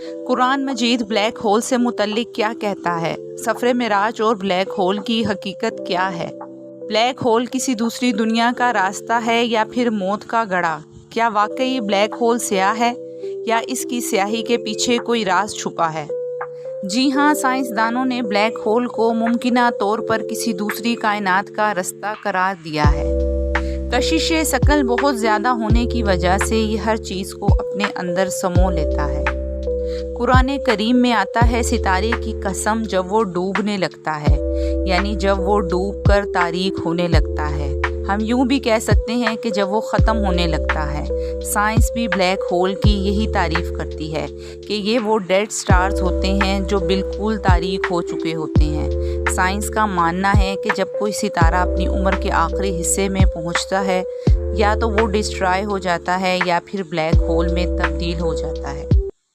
कुरान मजीद black hole से मुतल्लिक क्या कहता है? सफ़र मिराज और ब्लैक होल की हकीकत क्या है? ब्लैक होल किसी दूसरी दुनिया का रास्ता है या फिर मौत का गड़ा? क्या वाकई ब्लैक होल स्याह है या इसकी स्याही के पीछे कोई राज छुपा है? जी हाँ, साइंसदानों ने ब्लैक होल को मुमकिना तौर पर किसी दूसरी कायनात का रास्ता करार दिया है। कशिश शकल बहुत ज़्यादा होने की वजह से ये हर चीज़ को अपने अंदर समो लेता है। कुरान करीम में आता है, सितारे की कसम जब वो डूबने लगता है, यानी जब वो डूब कर तारीक होने लगता है। हम यूं भी कह सकते हैं कि जब वो ख़त्म होने लगता है। साइंस भी ब्लैक होल की यही तारीफ़ करती है कि ये वो डेड स्टार्स होते हैं जो बिल्कुल तारीक हो चुके होते हैं। साइंस का मानना है कि जब कोई सितारा अपनी उम्र के आखिरी हिस्से में पहुंचता है, या तो वो डिस्ट्रॉय हो जाता है या फिर ब्लैक होल में तब्दील हो जाता है।